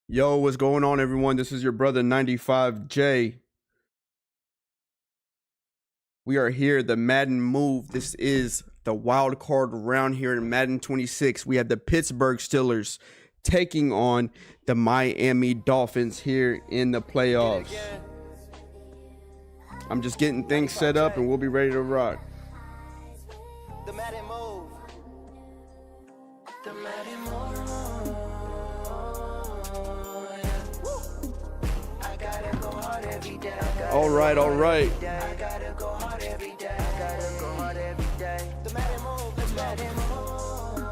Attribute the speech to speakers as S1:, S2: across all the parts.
S1: Yo, what's going on, everyone? This is your brother 95J. We are here, the Madden move. This is the wild card round here in Madden 26. We have the Pittsburgh Steelers taking on the Miami Dolphins here in the playoffs. I'm just getting things set up and we'll be ready to rock.
S2: The Madden move. The Madden move. I gotta go hard every day.
S1: All right.
S2: I gotta go hard every day. I gotta go hard every day. The Madden move. The Madden move.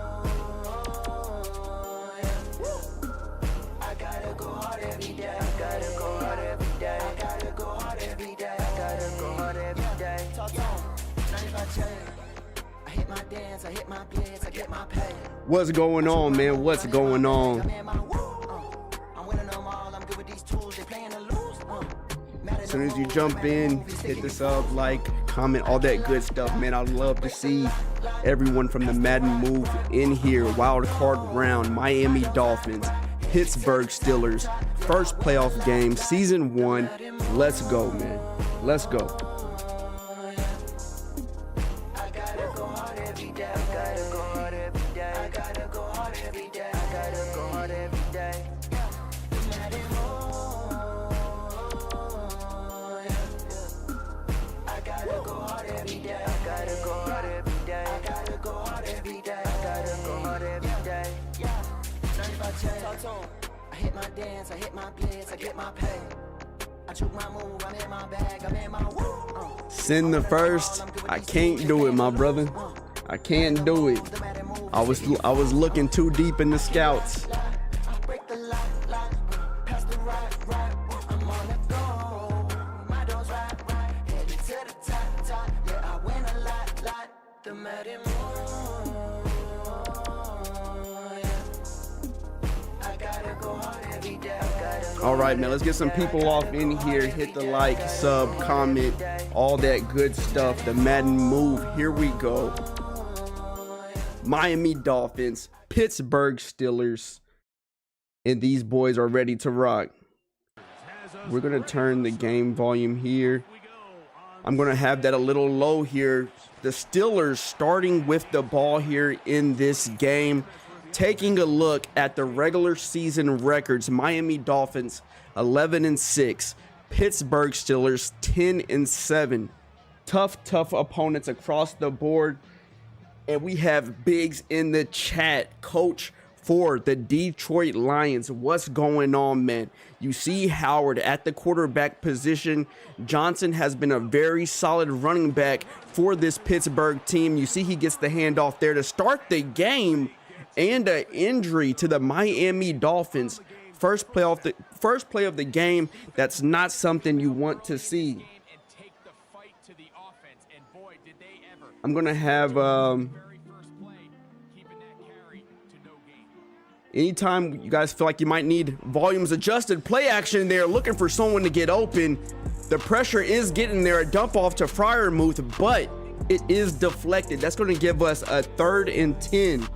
S2: I gotta go hard every day. I gotta go hard every day. I gotta go hard every day. I gotta go hard every day. Talk to 95 I hit my dance, I hit my blitz, I get my pay.
S1: What's going on, man? What's going on?
S2: I'm winning them all, I'm good with these tools, they playing to lose.
S1: As soon as you jump in, hit the sub, like, comment, all that good stuff, man. I'd love to see everyone from the Madden move in here. Wild card round, Miami Dolphins, Pittsburgh Steelers, first playoff game, season 1. Let's go, man. Let's go.
S2: I gotta go hard every day, I gotta go hard every day, I gotta go hard every day, I gotta go hard every day. I gotta go hard every day, I gotta go hard every day, I gotta go hard every day, I gotta go hard every day. I hit my dance, I hit my blitz, I get my pay. I took my move, I'm in my bag, I'm in my woo.
S1: Send the first. I can't do it, my brother. I can't do it. I was looking too deep in the scouts.
S2: Break the lock, pass the right, I'm on the go. My doors right, headed to the top, yeah, I win a lot, the Madden move. I gotta go hard every day, I gotta go.
S1: All right, man, let's get some people off in here. Hit the like, sub, comment, all that good stuff. The Madden move, here we go. Miami Dolphins, Pittsburgh Steelers, and these boys are ready to rock. We're going to turn the game volume here. I'm going to have that a little low here. The Steelers starting with the ball here in this game. Taking a look at the regular season records, Miami Dolphins 11-6, Pittsburgh Steelers 10-7. Tough opponents across the board. And we have Biggs in the chat, coach for the Detroit Lions. What's going on, man? You see Howard at the quarterback position. Johnson has been a very solid running back for this Pittsburgh team. You see he gets the handoff there to start the game, and an injury to the Miami Dolphins. First play of the game. That's not something you want to see. I'm going to have, anytime you guys feel like you might need volumes adjusted, play action there, looking for someone to get open. The pressure is getting there, a dump off to Freiermuth, but it is deflected. That's going to give us a 3rd and 10.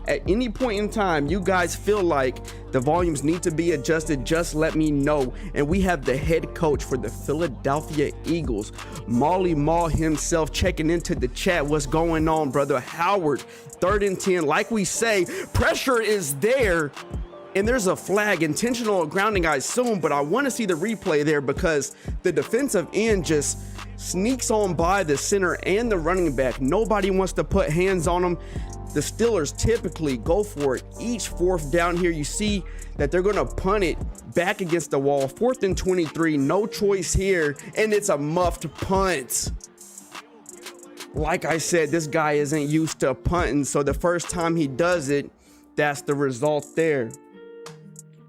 S1: At any point in time you guys feel like the volumes need to be adjusted, just let me know. And we have the head coach for the Philadelphia Eagles, Molly Mall himself, checking into the chat. What's going on, brother? Howard, 3rd and 10. Like we say, pressure is there, and there's a flag, intentional grounding, I assume, but I want to see the replay there because the defensive end just sneaks on by the center and the running back. Nobody wants to put hands on them. The Steelers typically go for it each 4th down here. You see that they're going to punt it back against the wall. 4th and 23, no choice here, and it's a muffed punt. Like I said, this guy isn't used to punting, so the first time he does it, that's the result there.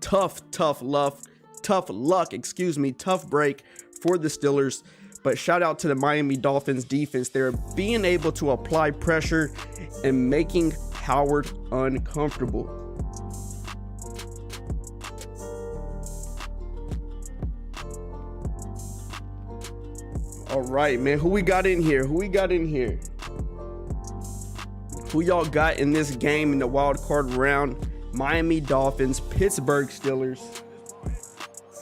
S1: Tough luck, tough break for the Steelers. But shout out to the Miami Dolphins defense. They're being able to apply pressure and making Howard uncomfortable. All right, man. Who we got in here? Who y'all got in this game in the wild card round? Miami Dolphins, Pittsburgh Steelers.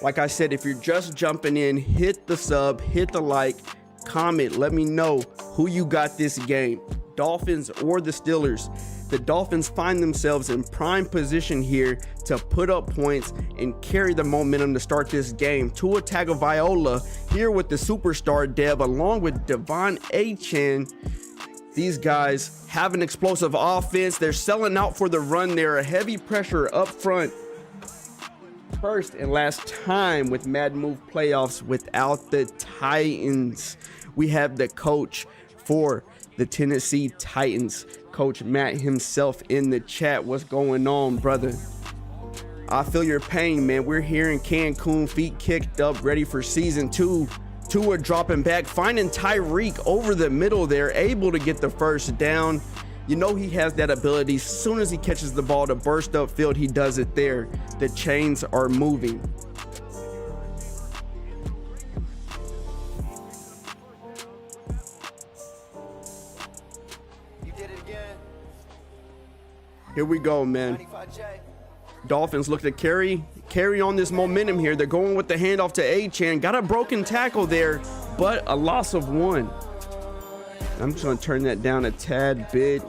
S1: Like I said, if you're just jumping in, hit the sub, hit the like, comment, let me know who you got this game, Dolphins or the Steelers. The Dolphins find themselves in prime position here to put up points and carry the momentum to start this game. Tua Tagovailoa here with the superstar Dev along with Devon Achane. These guys have an explosive offense. They're selling out for the run. They're a heavy pressure up front. First and last time with Madden Move playoffs without the Titans. We have the coach for the Tennessee Titans, Coach Matt himself, in the chat. What's going on, brother? I feel your pain, man. We're here in Cancun, feet kicked up, ready for season 2. Tua dropping back, finding Tyreek over the middle there, able to get the first down. You know he has that ability. As soon as he catches the ball to burst upfield, he does it there. The chains are moving. Here we go, man. Dolphins look to carry on this momentum here. They're going with the handoff to Achane. Got a broken tackle there, but a loss of 1. I'm just going to turn that down a tad bit.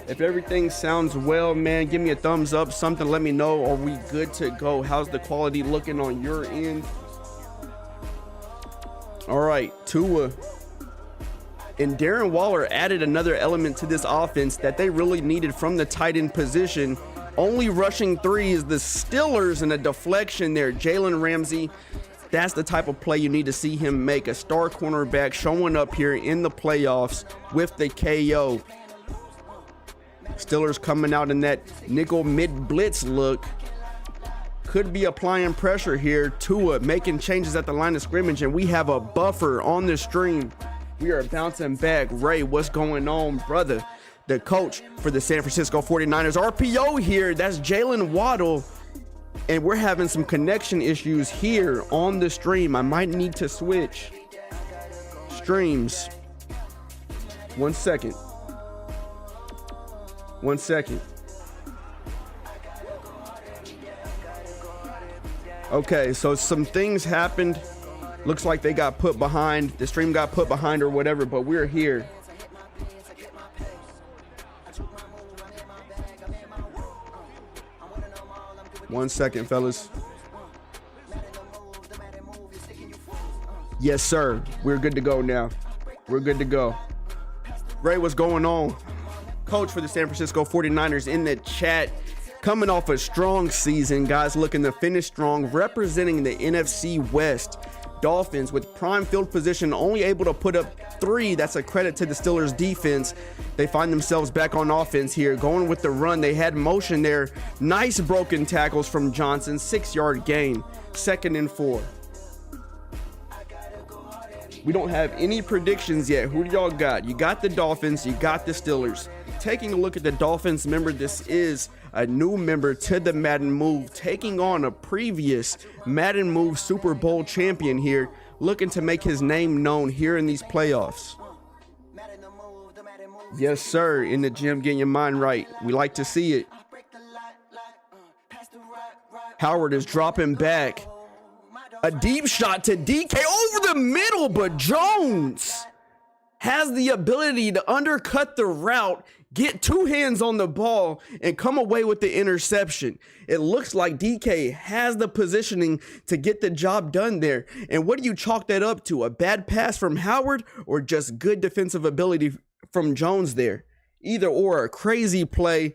S1: If everything sounds well, man, give me a thumbs up, something, let me know. Are we good to go? How's the quality looking on your end? All right, Tua and Darren Waller added another element to this offense that they really needed from the tight end position. Only rushing 3 is the Steelers, and a deflection there. Jalen Ramsey, that's the type of play you need to see him make. A star cornerback showing up here in the playoffs with the KO. Steelers coming out in that nickel mid blitz look. Could be applying pressure here. Tua making changes at the line of scrimmage, and we have a buffer on the stream. We are bouncing back. Ray, what's going on, brother? The coach for the San Francisco 49ers, RPO here. That's Jalen Waddle. And we're having some connection issues here on the stream. I might need to switch streams. 1 second. 1 second. Okay, so some things happened. Looks like they got put behind. The stream got put behind or whatever, but we're here. One second, fellas. Yes, sir. We're good to go now. We're good to go. Ray, what's going on? Coach for the San Francisco 49ers in the chat. Coming off a strong season, guys, looking to finish strong, representing the NFC West. Dolphins with prime field position, only able to put up 3. That's a credit to the Steelers defense. They find themselves back on offense here, going with the run. They had motion there. Nice broken tackles from Johnson. 6-yard gain. 2nd and 4. We don't have any predictions yet. Who do y'all got? You got the Dolphins. You got the Steelers. Taking a look at the Dolphins, remember this is a new member to the Madden Move, taking on a previous Madden Move Super Bowl champion here, looking to make his name known here in these playoffs. Yes, sir. In the gym, getting your mind right. We like to see it. Howard is dropping back. A deep shot to DK over the middle, but Jones has the ability to undercut the route, get 2 hands on the ball, and come away with the interception. It looks like DK has the positioning to get the job done there. And what do you chalk that up to? A bad pass from Howard or just good defensive ability from Jones there? Either or, a crazy play,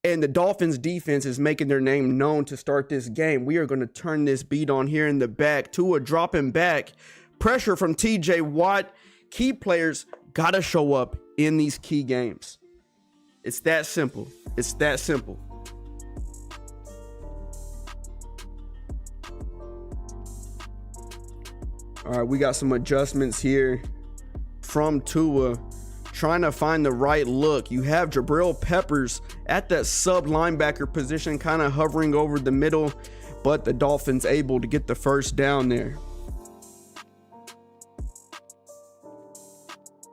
S1: and the Dolphins defense is making their name known to start this game. We are going to turn this beat on here in the back. Tua dropping back. Pressure from TJ Watt. Key players got to show up in these key games. It's that simple. It's that simple. All right, we got some adjustments here from Tua, trying to find the right look. You have Jabril Peppers at that sub linebacker position, kind of hovering over the middle, but the Dolphins able to get the first down there.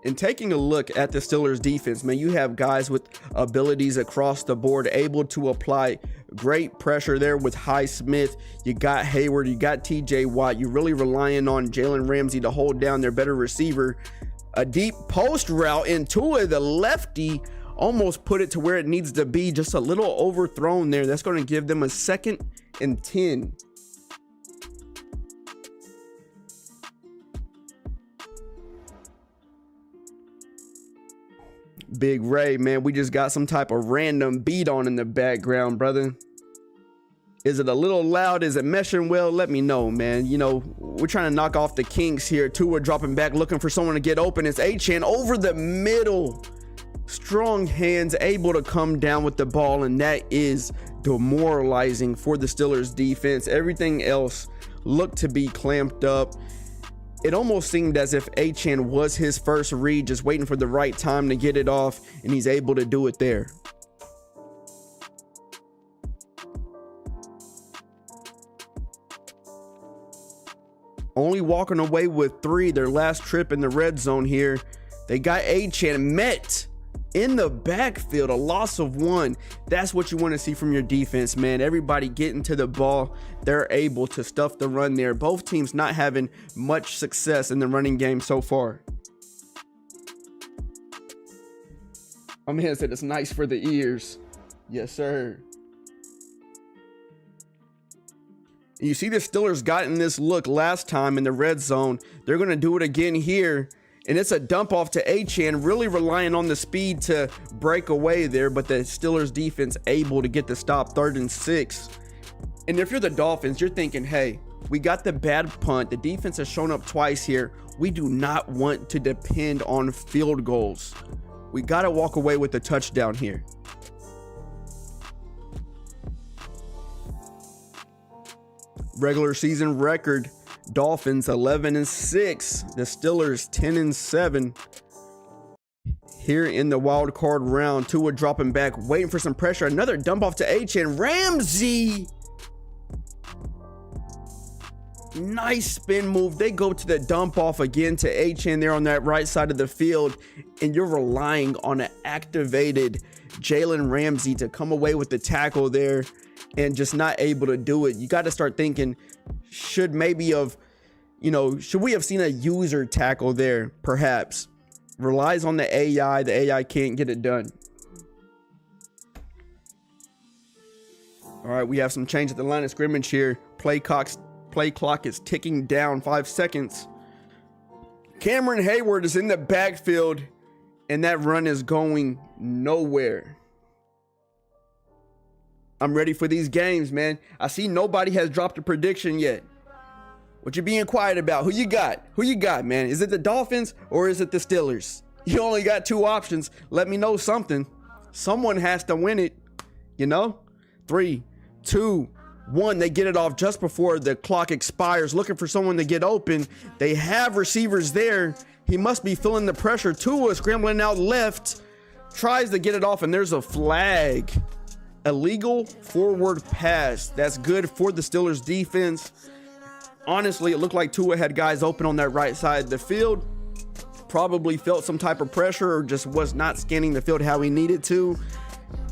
S1: And taking a look at the Steelers defense, man, you have guys with abilities across the board, able to apply Great pressure there with Highsmith. You got Hayward, you got TJ Watt. You're really relying on Jalen Ramsey to hold down their better receiver. A deep post route into it. The lefty almost put it to where it needs to be, just a little overthrown there. That's going to give them a 2nd and 10. Big Ray, man, we just got some type of random beat on in the background, brother. Is it a little loud? Is it meshing well? Let me know, man. You know, we're trying to knock off the kinks here. Tua dropping back, looking for someone to get open. It's Achane over the middle. Strong hands, able to come down with the ball, and that is demoralizing for the Steelers defense. Everything else looked to be clamped up. It almost seemed as if Achane was his first read, just waiting for the right time to get it off, and he's able to do it there. Only walking away with 3, their last trip in the red zone here. They got Achane met in the backfield, a loss of 1. That's what you want to see from your defense, man. Everybody getting to the ball. They're able to stuff the run there. Both teams not having much success in the running game so far. My man said it's nice for the ears. Yes, sir. You see the Steelers got in this look last time in the red zone. They're going to do it again here. And it's a dump off to Achane, really relying on the speed to break away there, but the Steelers defense able to get the stop, 3rd and 6. And if you're the Dolphins, you're thinking, hey, we got the bad punt. The defense has shown up twice here. We do not want to depend on field goals. We got to walk away with a touchdown here. Regular season record. Dolphins 11-6, the Steelers 10-7. Here in the wild card round, Tua dropping back, waiting for some pressure. Another dump off to Achane. Ramsey, nice spin move. They go to the dump off again to Achane there on that right side of the field, and you're relying on an activated Jalen Ramsey to come away with the tackle there, and just not able to do it. You got to start thinking, should we have seen a user tackle there? Perhaps. Relies on the AI. The AI can't get it done. All right, we have some change at the line of scrimmage here. Play clock is ticking down, 5 seconds. Cameron Hayward is in the backfield, and that run is going nowhere. I'm ready for these games, man. I see nobody has dropped a prediction yet. What you being quiet about? Who you got? Who you got, man? Is it the Dolphins or is it the Steelers? You only got 2 options. Let me know something. Someone has to win it, you know? 3, 2, 1. They get it off just before the clock expires, looking for someone to get open. They have receivers there. He must be feeling the pressure. Tua scrambling out left, tries to get it off, and there's a flag. Illegal forward pass. That's good for the Steelers defense. Honestly, it looked like Tua had guys open on that right side of the field. Probably felt some type of pressure or just was not scanning the field how he needed to.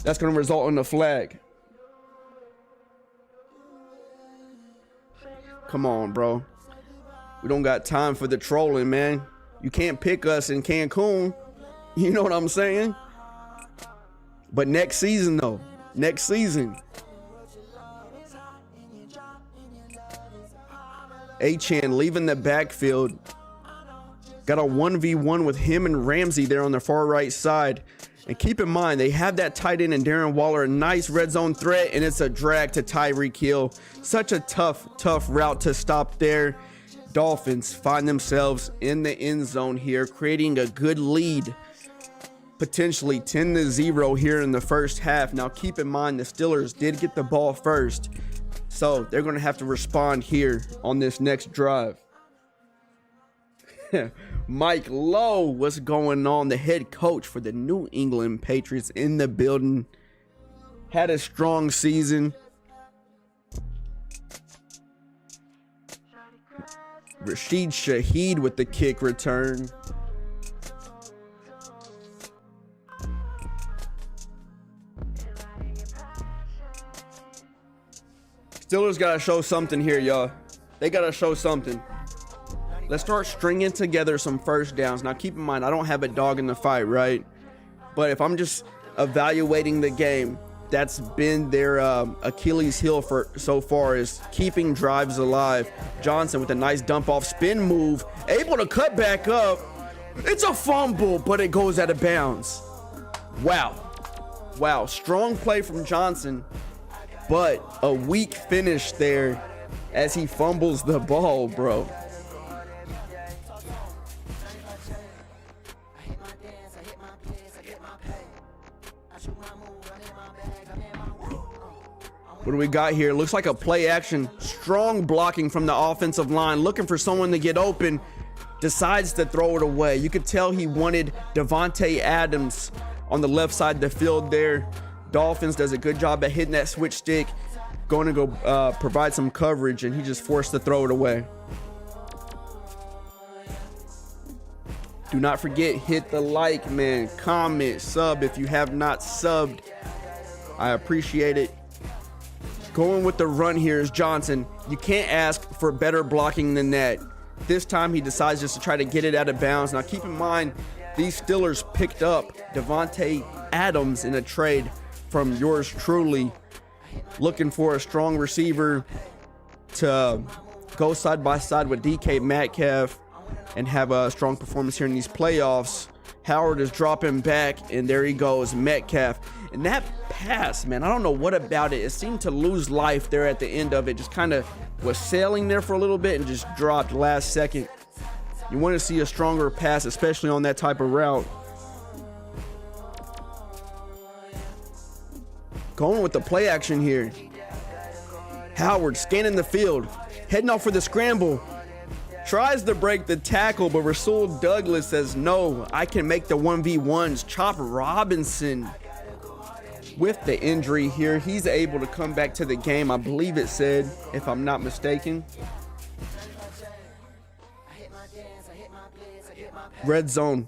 S1: That's going to result in a flag. Come on, bro. We don't got time for the trolling, man. You can't pick us in Cancun. You know what I'm saying? But next season, though. Next season. Achane leaving the backfield. Got a 1v1 with him and Ramsey there on the far right side. And keep in mind, they have that tight end and Darren Waller, a nice red zone threat, and it's a drag to Tyreek Hill. Such a tough route to stop there. Dolphins find themselves in the end zone here, creating a good lead. Potentially 10-0 here in the first half. Now keep in mind, the Steelers did get the ball first, so they're going to have to respond here on this next drive. Mike Lowe, what's going on? The head coach for the New England Patriots in the building. Had a strong season. Rashid Shaheed with the kick return. Steelers got to show something here, y'all. They got to show something. Let's start stringing together some first downs. Now, keep in mind, I don't have a dog in the fight, right? But if I'm just evaluating the game, that's been their Achilles heel for so far, is keeping drives alive. Johnson with a nice dump off spin move, able to cut back up. It's a fumble, but it goes out of bounds. Wow, strong play from Johnson, but a weak finish there as he fumbles the ball, bro. What do we got here? Looks like a play action. Strong blocking from the offensive line. Looking for someone to get open. Decides to throw it away. You could tell he wanted Davante Adams on the left side of the field there. Dolphins does a good job at hitting that switch stick. Going to go provide some coverage, and he just forced to throw it away. Do not forget, hit the like, man. Comment, sub if you have not subbed. I appreciate it. Going with the run here is Johnson. You can't ask for better blocking than that. This time he decides just to try to get it out of bounds. Now keep in mind, these Steelers picked up Davante Adams in a trade from yours truly. Looking for a strong receiver to go side by side with DK Metcalf and have a strong performance here in these playoffs. Howard is dropping back, and there he goes, Metcalf. And that pass, man, I don't know what about it. It seemed to lose life there at the end of it. Just kind of was sailing there for a little bit and just dropped last second. You want to see a stronger pass, especially on that type of route. Going with the play action here. Howard scanning the field, heading off for the scramble. Tries to break the tackle, but Rasul Douglas says, no, I can make the 1v1s. Chop Robinson with the injury here. He's able to come back to the game, I believe it said, if I'm not mistaken. Red zone.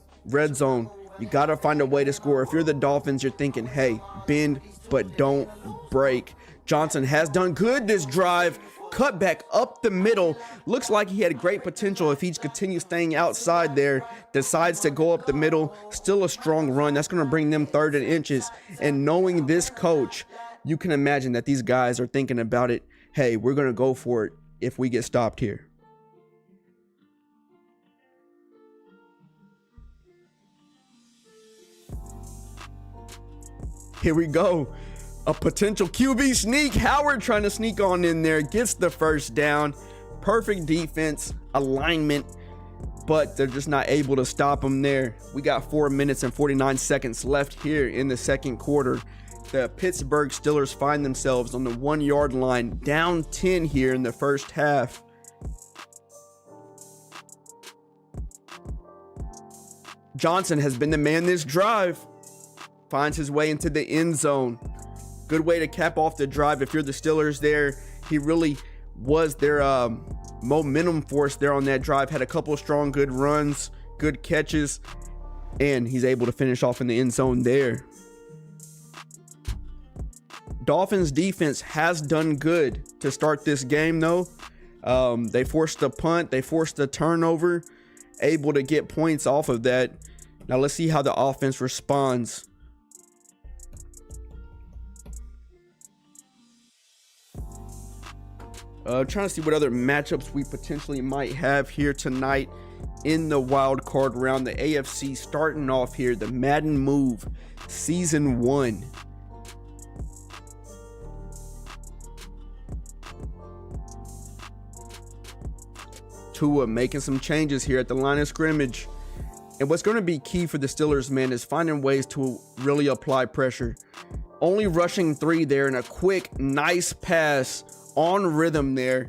S1: You got to find a way to score. If you're the Dolphins, you're thinking, hey, bend, but don't break. Johnson has done good this drive. Cut back up the middle. Looks like he had great potential if he continues staying outside there. Decides to go up the middle. Still a strong run. That's going to bring them 3rd and inches. And knowing this coach, you can imagine that these guys are thinking about it. Hey, we're going to go for it if we get stopped here. Here we go. A potential QB sneak. Howard trying to sneak on in there. Gets the first down. Perfect defense, alignment, but they're just not able to stop him there. We got 4 minutes and 49 seconds left here in the second quarter. The Pittsburgh Steelers find themselves on the 1 yard line, down 10 here in the first half. Johnson has been the man this drive. Finds his way into the end zone. Good way to cap off the drive if you're the Steelers there. He really was their momentum force there on that drive. Had a couple of strong, good runs, good catches, and he's able to finish off in the end zone there. Dolphins defense has done good to start this game, though. They forced a punt. They forced a turnover. Able to get points off of that. Now let's see how the offense responds. Trying to see what other matchups we potentially might have here tonight in the wild card round. The AFC starting off here, the Madden Move Season 1. Tua making some changes here at the line of scrimmage. And what's going to be key for the Steelers, man, is finding ways to really apply pressure. Only rushing 3 there and a quick, nice pass on rhythm there.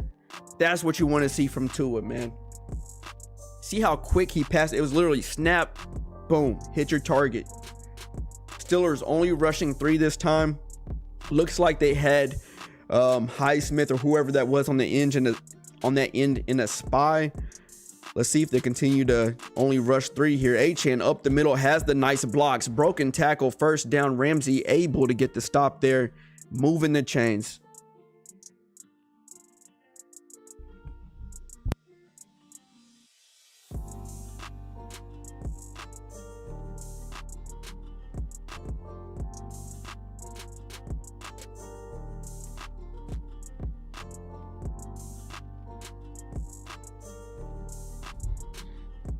S1: That's what you want to see from Tua, man. See how quick he passed. It was literally snap, boom, hit your target. Steelers only rushing 3 this time. Looks like they had Highsmith or whoever that was on the end in a spy. Let's see if they continue to only rush 3 here. Achane up the middle has the nice blocks. Broken tackle, first down. Ramsey able to get the stop there, moving the chains.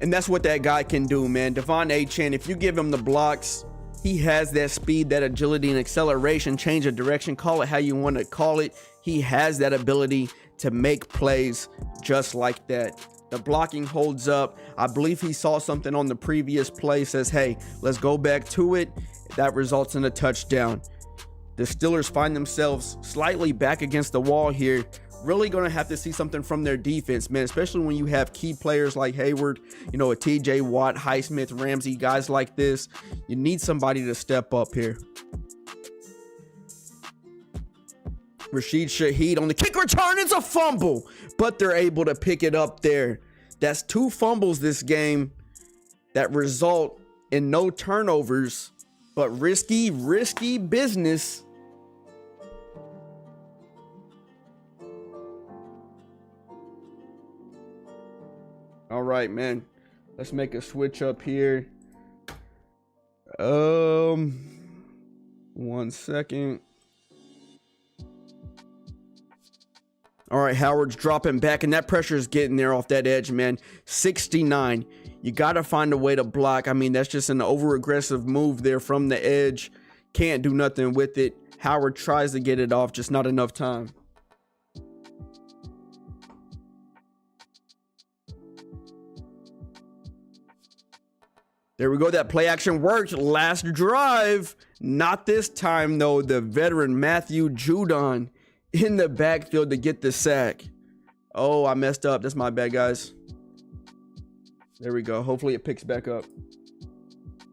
S1: And that's what that guy can do, man. Devon Achane, if you give him the blocks, he has that speed, that agility, and acceleration, change of direction, call it how you want to call it. He has that ability to make plays just like that. The blocking holds up. I believe he saw something on the previous play, says, hey, let's go back to it. That results in a touchdown. The Steelers find themselves slightly back against the wall here. Really going to have to see something from their defense, man, especially when you have key players like Hayward, you know, a TJ Watt, Highsmith, Ramsey, guys like this. You need somebody to step up here. Rashid Shaheed on the kick return. It's a fumble, but they're able to pick it up there. That's 2 fumbles this game that result in no turnovers, but risky business. All right, man. Let's make a switch up here. 1 second. All right, Howard's dropping back, and that pressure is getting there off that edge, man. 69. You got to find a way to block. I mean, that's just an over-aggressive move there from the edge. Can't do nothing with it. Howard tries to get it off, just not enough time. There we go. That play action worked. Last drive. Not this time, though. The veteran Matthew Judon in the backfield to get the sack. Oh, I messed up. That's my bad, guys. There we go. Hopefully it picks back up.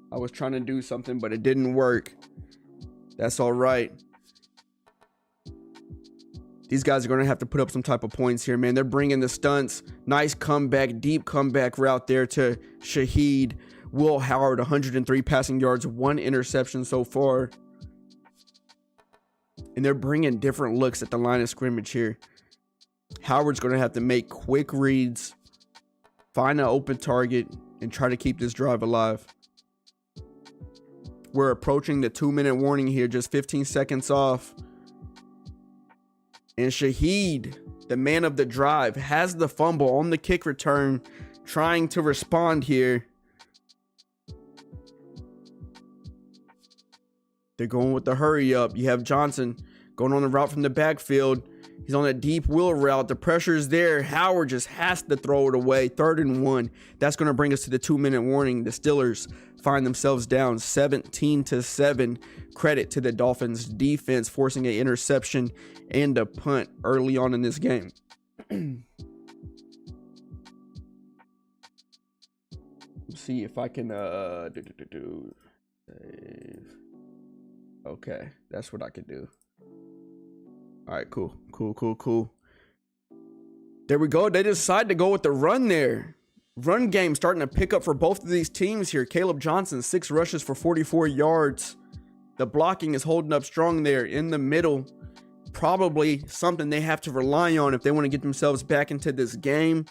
S1: I was trying to do something, but it didn't work. That's all right. These guys are going to have to put up some type of points here, man. They're bringing the stunts. Nice comeback, deep comeback route there to Shaheed. Will Howard, 103 passing yards, 1 interception so far. And they're bringing different looks at the line of scrimmage here. Howard's going to have to make quick reads, find an open target, and try to keep this drive alive. We're approaching the 2-minute warning here, just 15 seconds off. And Shaheed, the man of the drive, has the fumble on the kick return, trying to respond here. They're going with the hurry up. You have Johnson going on the route from the backfield. He's on a deep wheel route. The pressure is there. Howard just has to throw it away. 3rd and 1. That's going to bring us to the 2-minute warning. The Steelers find themselves down 17-7. Credit to the Dolphins defense forcing an interception and a punt early on in this game. Let's see if I can save. Okay, that's what I could do. All right, cool. There we go. They decide to go with the run there. Run game starting to pick up for both of these teams here. Caleb Johnson, 6 rushes for 44 yards. The blocking is holding up strong there in the middle. Probably something they have to rely on if they want to get themselves back into this game.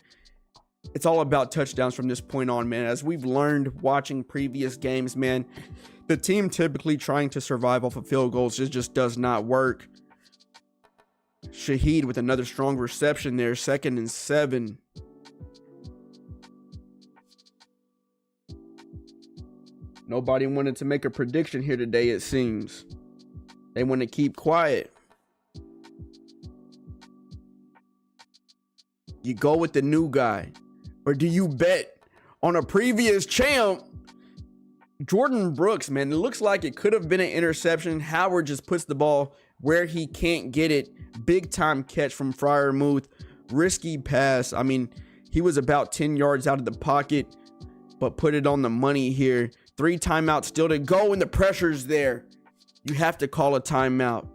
S1: It's all about touchdowns from this point on, man. As we've learned watching previous games, man, the team typically trying to survive off of field goals just does not work. Shaheed with another strong reception there, 2nd and 7. Nobody wanted to make a prediction here today, it seems. They want to keep quiet. You go with the new guy, or do you bet on a previous champ? Jordan Brooks, man, it looks like it could have been an interception. Howard just puts the ball where he can't get it. Big time catch from Freiermuth. Risky pass. I mean, he was about 10 yards out of the pocket, but put it on the money here. 3 timeouts still to go, and the pressure's there. You have to call a timeout.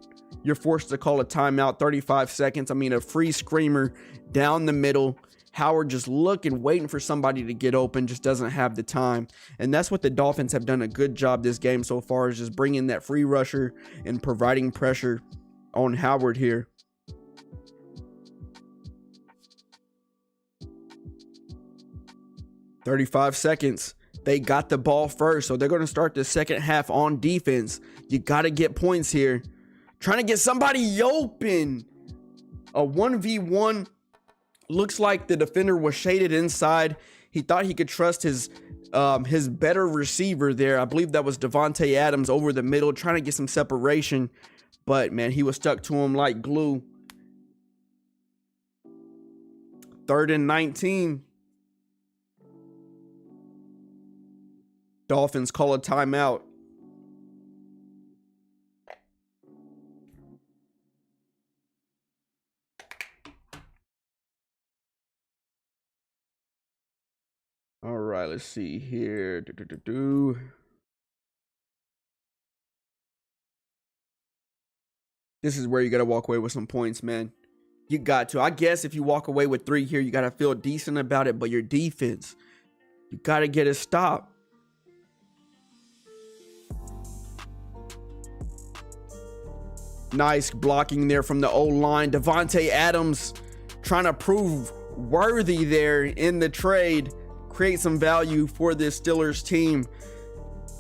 S1: You're forced to call a timeout. 35 seconds. I mean, a free screamer down the middle. Howard just looking, waiting for somebody to get open, just doesn't have the time. And that's what the Dolphins have done a good job this game so far, is just bringing that free rusher and providing pressure on Howard here. "35 seconds. They got the ball first, so they're going to start the second half on defense. You got to get points here. Trying to get somebody open. A 1v1 Looks like the defender was shaded inside. He thought he could trust his better receiver there. I believe that was Davante Adams over the middle, trying to get some separation. But, man, he was stuck to him like glue. 3rd and 19. Dolphins call a timeout. All right, let's see here. This is where you got to walk away with some points, man. You got to. I guess if you walk away with 3 here, you got to feel decent about it. But your defense, you got to get a stop. Nice blocking there from the O-line. Davante Adams trying to prove worthy there in the trade. Create some value for this Steelers team.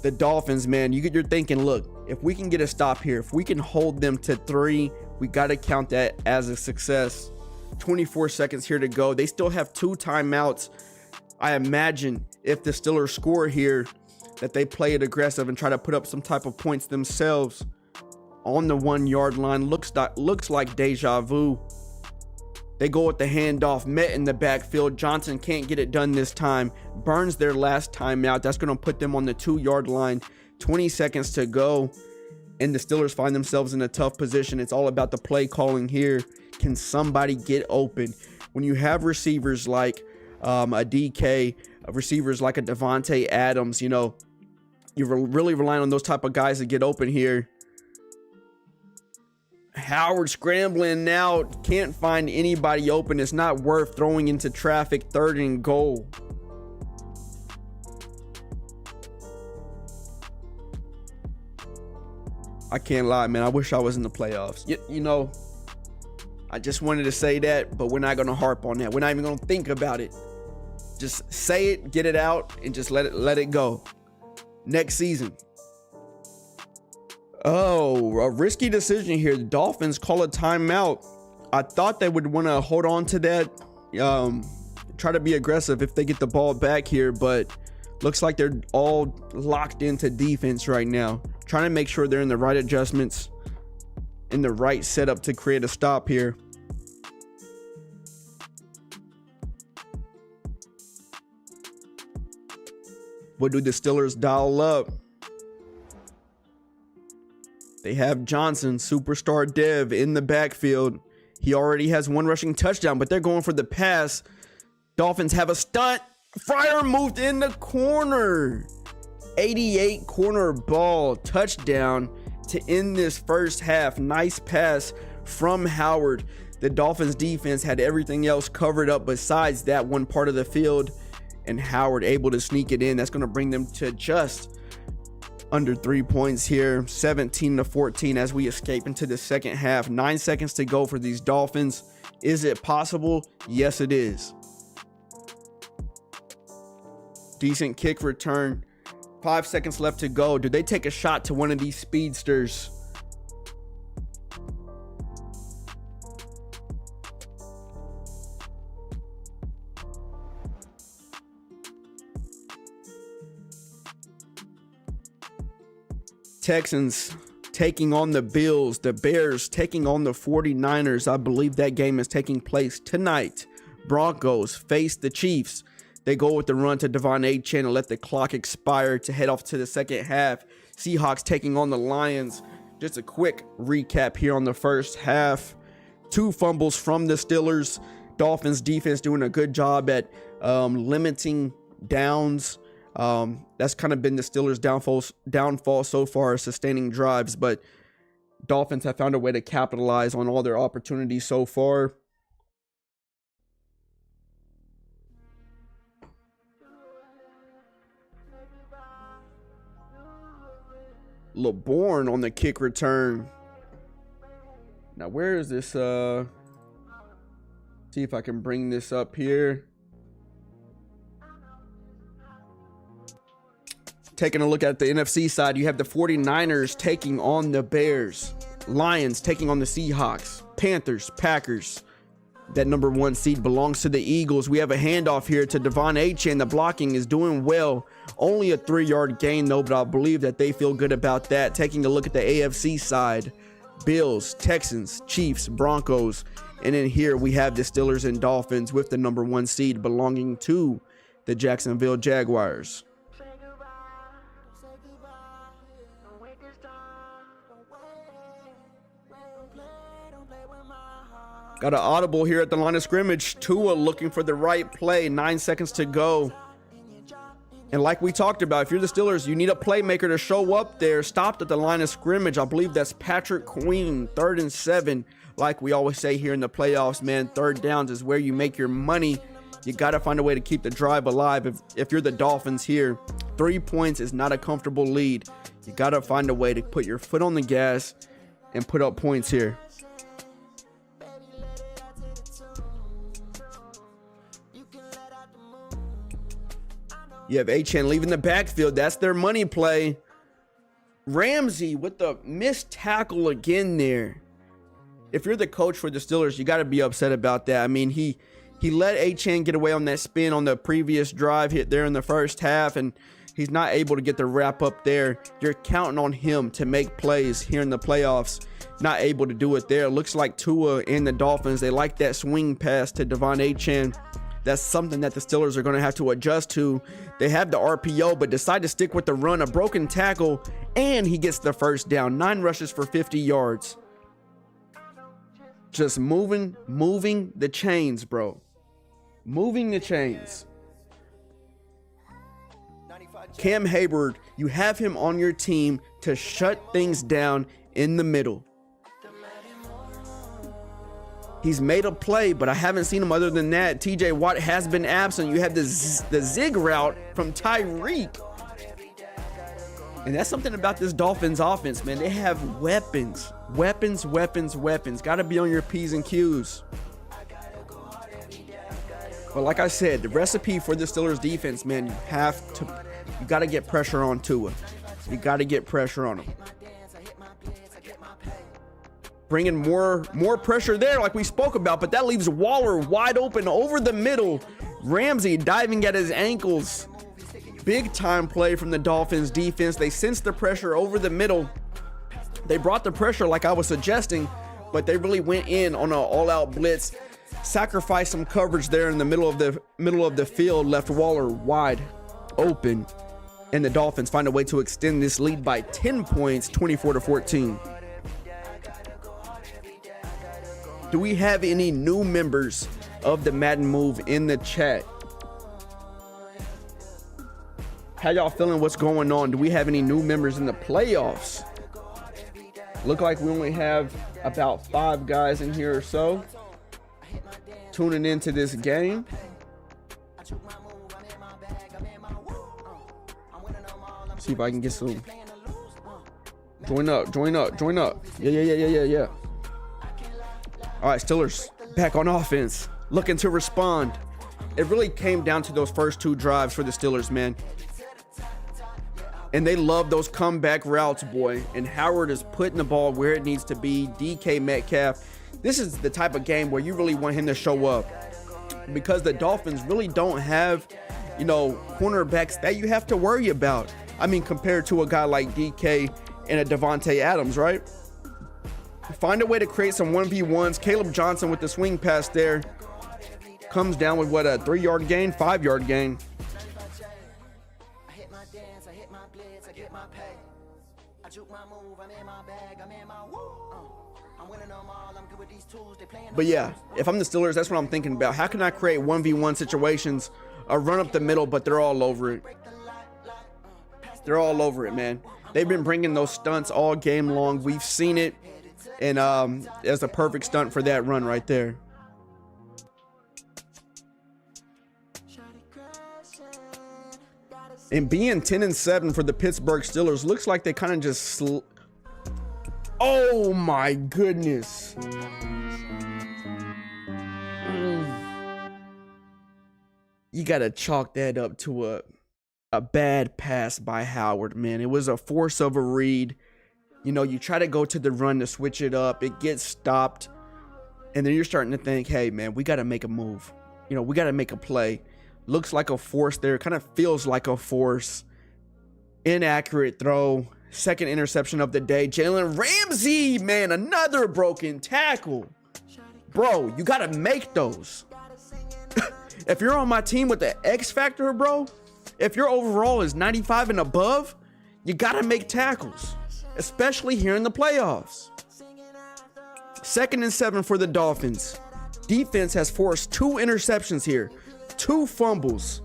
S1: The Dolphins, man, you're thinking, look, if we can get a stop here, if we can hold them to 3, we got to count that as a success. 24 seconds here to go. They still have 2 timeouts. I imagine if the Steelers score here, that they play it aggressive and try to put up some type of points themselves on the 1-yard line. Looks like deja vu. They go with the handoff. Met in the backfield. Johnson can't get it done this time. Burns their last timeout. That's going to put them on the 2-yard line. 20 seconds to go. And the Steelers find themselves in a tough position. It's all about the play calling here. Can somebody get open? When you have receivers like a DK, receivers like a Davante Adams, you know, you're really relying on those type of guys to get open here. Howard scrambling now, can't find anybody open. It's not worth throwing into traffic. 3rd and goal. I can't lie, man. I wish I was in the playoffs. You know, I just wanted to say that, but we're not going to harp on that. We're not even going to think about it. Just say it, get it out, and just let it go. Next season. Oh, a risky decision here. The Dolphins call a timeout. I thought they would want to hold on to that. Try to be aggressive if they get the ball back here, but looks like they're all locked into defense right now. Trying to make sure they're in the right adjustments, in the right setup to create a stop here. What do the Steelers dial up? They have Johnson, superstar dev, in the backfield. He already has 1 rushing touchdown, but they're going for the pass. Dolphins have a stunt. Fryer moved in the corner. 88 corner ball, touchdown to end this first half. Nice pass from Howard. The Dolphins defense had everything else covered up besides that one part of the field, and Howard able to sneak it in. That's going to bring them to just under 3 points here. 17-14 as we escape into the second half. 9 seconds to go for these Dolphins. Is it possible? Yes, it is. Decent kick return. 5 seconds left to go. Do they take a shot to one of these speedsters? Texans taking on the Bills. The Bears taking on the 49ers. I believe that game is taking place tonight. Broncos face the Chiefs. They go with the run to Devon Achane and let the clock expire to head off to the second half. Seahawks taking on the Lions. Just a quick recap here on the first half. 2 fumbles from the Steelers. Dolphins defense doing a good job at limiting downs. That's kind of been the Steelers' downfall so far, sustaining drives, but Dolphins have found a way to capitalize on all their opportunities so far. LeBourne on the kick return. Now, where is this? See if I can bring this up here. Taking a look at the NFC side, you have the 49ers taking on the Bears. Lions taking on the Seahawks. Panthers, Packers. That number 1 seed belongs to the Eagles. We have a handoff here to Devon Achane. The blocking is doing well. Only a 3-yard gain though, but I believe that they feel good about that. Taking a look at the AFC side, Bills, Texans, Chiefs, Broncos, and then here we have the Steelers and Dolphins with the number 1 seed belonging to the Jacksonville Jaguars. Got an audible here at the line of scrimmage. Tua looking for the right play. 9 seconds to go. And like we talked about, if you're the Steelers, you need a playmaker to show up there. Stopped at the line of scrimmage. I believe that's Patrick Queen. 3rd and 7. Like we always say here in the playoffs, man, 3rd downs is where you make your money. You got to find a way to keep the drive alive. If you're the Dolphins here, 3 points is not a comfortable lead. You got to find a way to put your foot on the gas and put up points here. You have Achane leaving the backfield. That's their money play. Ramsey with the missed tackle again there. If you're the coach for the Steelers, you got to be upset about that. I mean, he let Achane get away on that spin on the previous drive hit there in the first half, and he's not able to get the wrap up there. You're counting on him to make plays here in the playoffs. Not able to do it there. Looks like Tua and the Dolphins, they like that swing pass to Devon Achane. That's something that the Steelers are going to have to adjust to. They have the RPO, but decide to stick with the run. A broken tackle, and he gets the first down. 9 rushes for 50 yards. Just moving the chains, bro. Moving the chains. Cam Hayward, you have him on your team to shut things down in the middle. He's made a play, but I haven't seen him other than that. TJ Watt has been absent. You have the zig route from Tyreek. And that's something about this Dolphins offense, man. They have weapons. Weapons. Got to be on your P's and Q's. But like I said, the recipe for the Steelers defense, man, you got to get pressure on Tua. You got to get pressure on him. Bringing more pressure there like we spoke about, but that leaves Waller wide open over the middle. Ramsey diving at his ankles. Big time play from the Dolphins defense. They sensed the pressure over the middle. They brought the pressure like I was suggesting, but they really went in on an all-out blitz. Sacrificed some coverage there in the middle of the field, left Waller wide open, and the Dolphins find a way to extend this lead by 10 points, 24-14. Do we have any new members of the Madden Move in the chat? How y'all feeling? What's going on? Do we have any new members in the playoffs? Look like we only have about 5 guys in here or so tuning into this game. See if I can get some. Join up. Yeah. All right, Steelers back on offense, looking to respond. It really came down to those first 2 drives for the Steelers, man. And they love those comeback routes, boy. And Howard is putting the ball where it needs to be. DK Metcalf. This is the type of game where you really want him to show up, because the Dolphins really don't have, cornerbacks that you have to worry about. I mean, compared to a guy like DK and a Devontae Adams, right? Find a way to create some 1v1s. Caleb Johnson with the swing pass there comes down with a 3-yard gain, 5-yard gain. But yeah, if I'm the Steelers, that's what I'm thinking about. How can I create 1v1 situations, a run up the middle, but they're all over it. They're all over it, man. They've been bringing those stunts all game long. We've seen it. And that's a perfect stunt for that run right there. And being 10-7 for the Pittsburgh Steelers looks like they kind of just oh my goodness. You gotta chalk that up to a bad pass by Howard, man. It was a force of a read. You try to go to the run to switch it up. It gets stopped. And then you're starting to think, hey, man, we got to make a move. You know, we got to make a play. Looks like a force there. Kind of feels like a force. Inaccurate throw. Second interception of the day. Jalen Ramsey, man, another broken tackle. Bro, you got to make those. If you're on my team with the X factor, bro, if your overall is 95 and above, you got to make tackles, especially here in the playoffs. 2nd and 7 for the Dolphins. Defense has forced 2 interceptions here, 2 fumbles.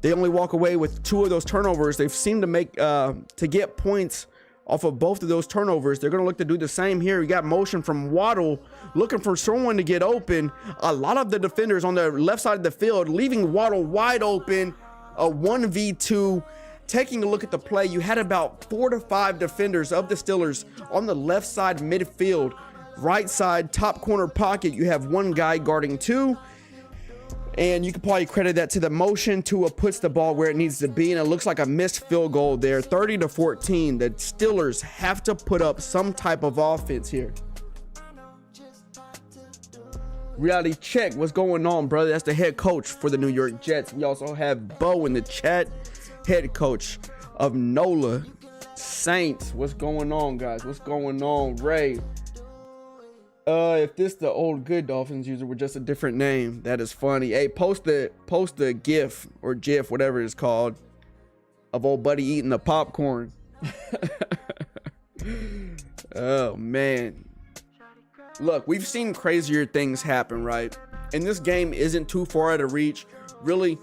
S1: They only walk away with 2 of those turnovers. They've seemed to make to get points off of both of those turnovers. They're going to look to do the same here. We got motion from Waddle looking for someone to get open. A lot of the defenders on the left side of the field, leaving Waddle wide open. A 1v2. Taking a look at the play, you had about 4 to 5 defenders of the Steelers on the left side midfield. Right side top corner pocket, you have 1 guy guarding 2, and you can probably credit that to the motion. Tua puts the ball where it needs to be, and it looks like a missed field goal there. 30-14. The Steelers have to put up some type of offense here. Reality check, what's going on, brother? That's the head coach for the New York Jets. We also have Bo in the chat, head coach of NOLA Saints. What's going on, guys? What's going on, Ray? If this the old good Dolphins user with just a different name, that is funny. Hey, post the GIF or GIF, whatever it's called, of old buddy eating the popcorn. Oh man, look, we've seen crazier things happen, right? And this game isn't too far out of reach, really.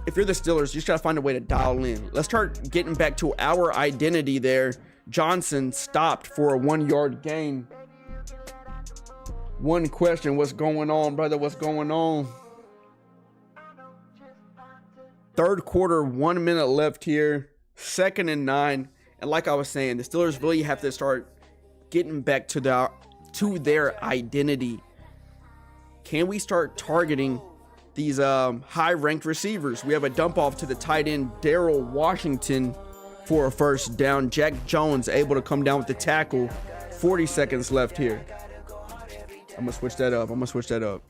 S1: If you're the Steelers, you just gotta find a way to dial in. Let's start getting back to our identity there. Johnson stopped for a 1-yard gain. One question, what's going on, brother? What's going on? 3rd quarter, 1 minute left here. 2nd and 9. And like I was saying, the Steelers really have to start getting back to their identity. Can we start targeting these high-ranked receivers? We have a dump off to the tight end, Darrell Washington, for a first down. Jack Jones able to come down with the tackle. 40 seconds left here. I'm going to switch that up.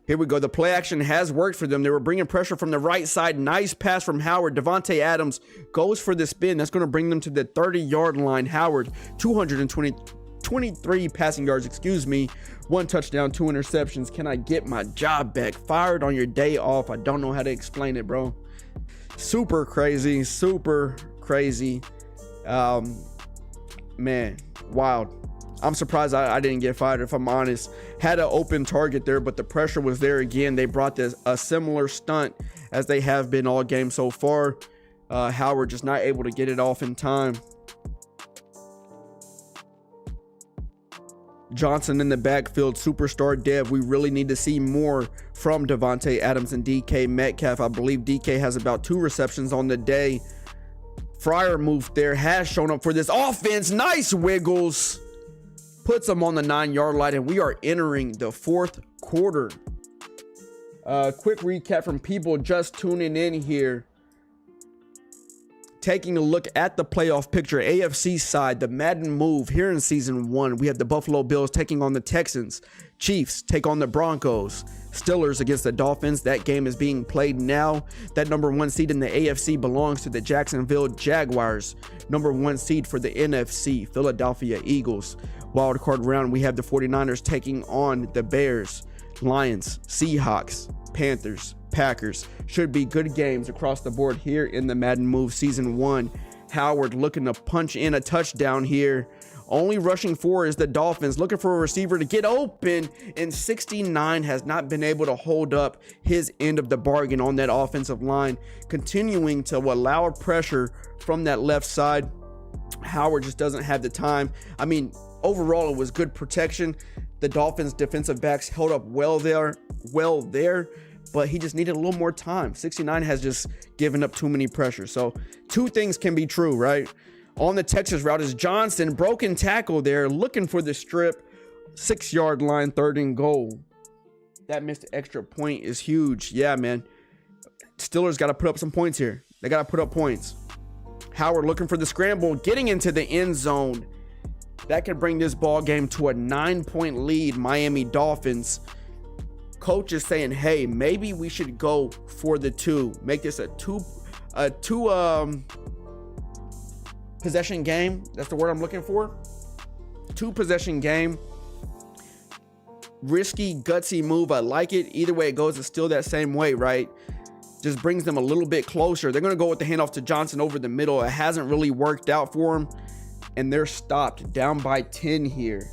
S1: Here we go. The play action has worked for them. They were bringing pressure from the right side. Nice pass from Howard. Devontae Adams goes for the spin. That's going to bring them to the 30-yard line. Howard, 23 passing yards, 1 touchdown, 2 interceptions. Can I get my job back? Fired on your day off. I don't know how to explain it, bro. Super crazy. Man, wild. I'm surprised I didn't get fired, if I'm honest. Had an open target there, but the pressure was there again. They brought a similar stunt as they have been all game so far. Howard just not able to get it off in time. Johnson in the backfield, superstar dev. We really need to see more from Devontae Adams and DK Metcalf. I believe DK has about 2 receptions on the day. Fryer move there has shown up for this offense. Nice wiggles. Puts them on the 9-yard line, and we are entering the 4th quarter. Quick recap from people just tuning in here. Taking a look at the playoff picture, AFC side, the Madden move here in season 1. We have the Buffalo Bills taking on the Texans. Chiefs take on the Broncos. Steelers against the Dolphins. That game is being played now. That number 1 seed in the AFC belongs to the Jacksonville Jaguars. Number 1 seed for the NFC, Philadelphia Eagles. Wild card round, we have the 49ers taking on the Bears. Lions, Seahawks, Panthers, Packers. Should be good games across the board here in the Madden Move Season 1. Howard looking to punch in a touchdown here. Only rushing for is the Dolphins, looking for a receiver to get open, and 69 has not been able to hold up his end of the bargain on that offensive line, continuing to allow pressure from that left side. Howard just doesn't have the time. I mean, overall, it was good protection. The Dolphins defensive backs held up well there, but he just needed a little more time. 69 has just given up too many pressure. So 2 things can be true, right? On the Texas route is Johnson, broken tackle there, looking for the strip, 6-yard line, 3rd and goal. That missed extra point is huge. Yeah, man. Steelers got to put up some points here. They got to put up points. Howard looking for the scramble, getting into the end zone. That could bring this ball game to a 9-point lead. Miami Dolphins. Coach is saying, hey, maybe we should go for the 2. Make this a two possession game. That's the word I'm looking for. 2 possession game. Risky, gutsy move. I like it. Either way it goes, it's still that same way, right? Just brings them a little bit closer. They're going to go with the handoff to Johnson over the middle. It hasn't really worked out for him, and they're stopped down by 10 here.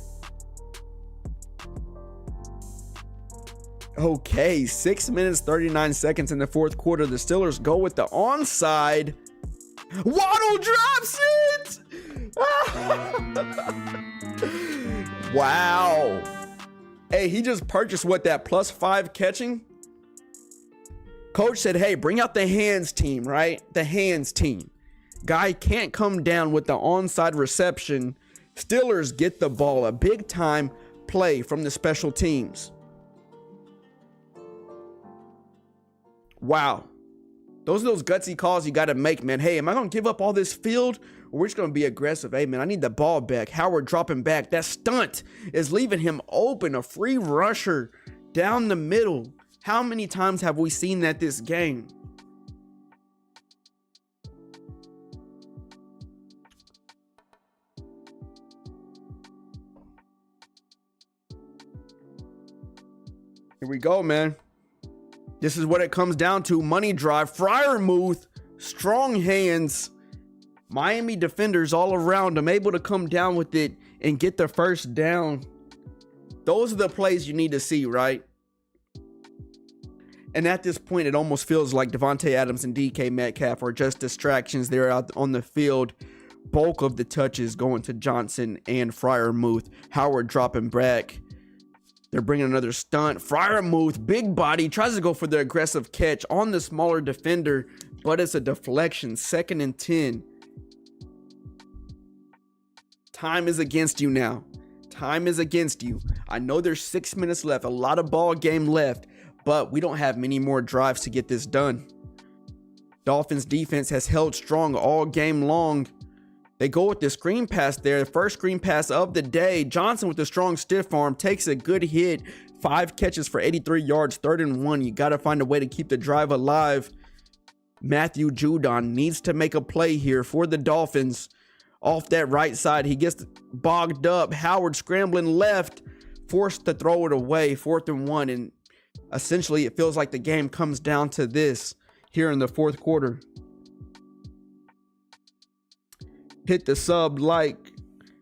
S1: Okay, 6 minutes, 39 seconds in the fourth quarter. The Steelers go with the onside. Waddle drops it! Wow. Hey, he just purchased what, that +5 catching? Coach said, hey, bring out the hands team, right? The hands team. Guy can't come down with the onside reception. Steelers get the ball. A big time play from the special teams. Wow. Those are those gutsy calls you got to make, man. Hey, am I going to give up all this field? Or we're just going to be aggressive. Hey, man, I need the ball back. Howard dropping back. That stunt is leaving him open. A free rusher down the middle. How many times have we seen that this game? Here we go, man. This is what it comes down to. Money drive. Freiermuth, strong hands. Miami defenders all around him, able to come down with it and get the first down. Those are the plays you need to see, right? And at this point, it almost feels like Davante Adams and DK Metcalf are just distractions. They're out on the field. Bulk of the touches going to Johnson and Freiermuth. Howard dropping back. They're bringing another stunt. Freiermuth, big body, tries to go for the aggressive catch on the smaller defender, but it's a deflection. 2nd and 10. Time is against you now. Time is against you. I know there's 6 minutes left, a lot of ball game left, but we don't have many more drives to get this done. Dolphins defense has held strong all game long. They go with the screen pass there. The first screen pass of the day. Johnson with a strong stiff arm takes a good hit. 5 catches for 83 yards, 3rd and 1. You got to find a way to keep the drive alive. Matthew Judon needs to make a play here for the Dolphins. Off that right side, he gets bogged up. Howard scrambling left, forced to throw it away. 4th and 1. And essentially, it feels like the game comes down to this here in the fourth quarter. Hit the sub, like,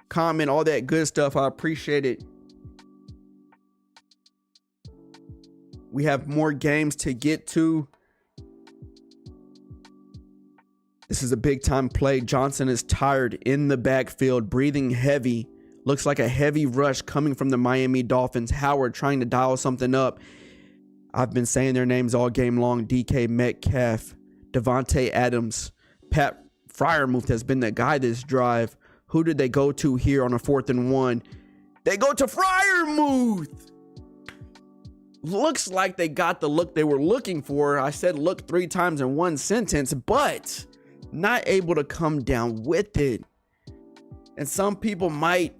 S1: comment, all that good stuff. I appreciate it. We have more games to get to. This is a big time play. Johnson is tired in the backfield, breathing heavy. Looks like a heavy rush coming from the Miami Dolphins. Howard trying to dial something up. I've been saying their names all game long. DK Metcalf, Davante Adams, Pat Freiermuth has been the guy this drive. Who did they go to here on a 4th and 1? They go to Freiermuth. Looks like they got the look they were looking for. I said look 3 times in one sentence, but not able to come down with it. And some people might,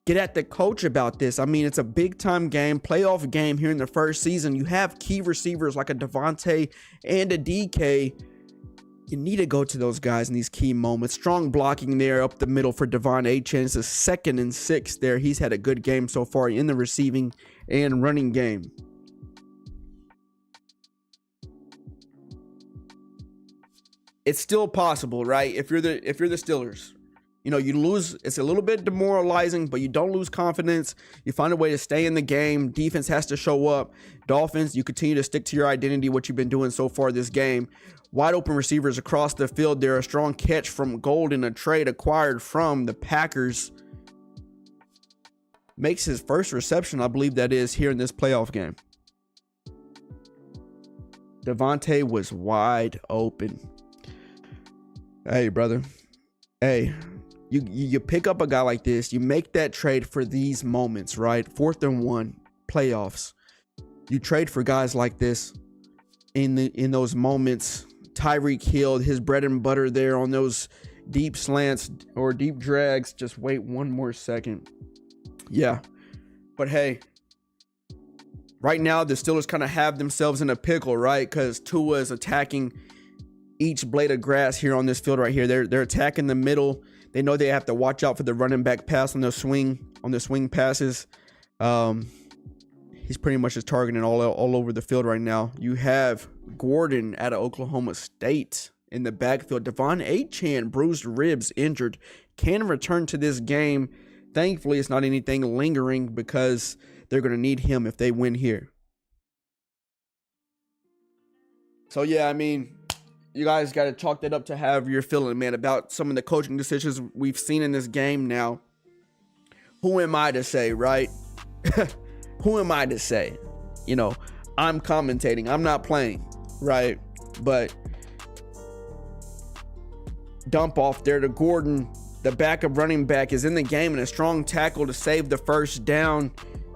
S1: get at the coach about this. I mean, it's a big time game, playoff game here in the first season. You have key receivers like a Davante and a DK. You need to go to those guys in these key moments. Strong blocking there up the middle for Devon Achane. It's a 2nd and 6 there. He's had a good game so far in the receiving and running game. It's still possible, right? If you're the Steelers, you lose. It's a little bit demoralizing, but you don't lose confidence. You find a way to stay in the game. Defense has to show up. Dolphins, you continue to stick to your identity, what you've been doing so far this game. Wide open receivers across the field there. A strong catch from Golden, a trade acquired from the Packers. Makes his first reception, I believe that is, here in this playoff game. Davante was wide open. Hey, brother. Hey, you pick up a guy like this. You make that trade for these moments, right? 4th and 1, playoffs. You trade for guys like this in those moments. Tyreek Hill, his bread and butter there on those deep slants or deep drags. Just wait one more second. Yeah. But hey, right now the Steelers kind of have themselves in a pickle, right? Because Tua is attacking each blade of grass here on this field right here. They're attacking the middle. They know they have to watch out for the running back pass on the swing passes. He's pretty much just targeting all over the field right now. You have Gordon out of Oklahoma State in the backfield. Devon Achane, bruised ribs, injured, can return to this game. Thankfully, it's not anything lingering because they're going to need him if they win here. So, yeah, I mean, you guys got to chalk that up to however you're feeling, man, about some of the coaching decisions we've seen in this game now. Who am I to say, right? Who am I to say? You know, I'm commentating. I'm not playing, right? But dump off there to Gordon. The backup running back is in the game and a strong tackle to save the first down.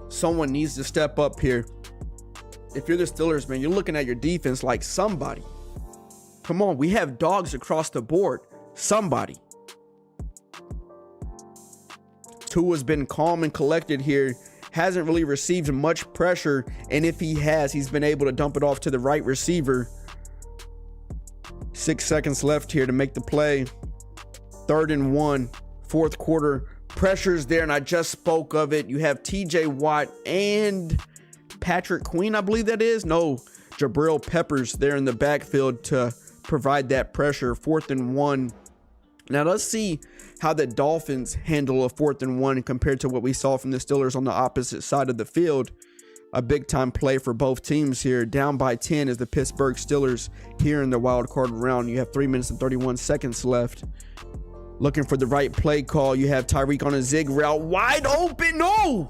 S1: Someone needs to step up here. If you're the Steelers, man, you're looking at your defense like somebody. Come on, we have dogs across the board. Somebody. Tua's been calm and collected here. Hasn't really received much pressure. And if he has, he's been able to dump it off to the right receiver. 6 seconds left here to make the play. 3rd and 1, fourth quarter. Pressure's there, and I just spoke of it. You have TJ Watt and Patrick Queen, I believe that is. No, Jabril Peppers there in the backfield to provide that pressure. 4th and 1. Now let's see how the Dolphins handle a 4th and 1 compared to what we saw from the Steelers on the opposite side of the field. A big time play for both teams here. Down by 10 is the Pittsburgh Steelers here in the wild card round. You have 3 minutes and 31 seconds left. Looking for the right play call. You have Tyreek on a zig route. Wide open. No!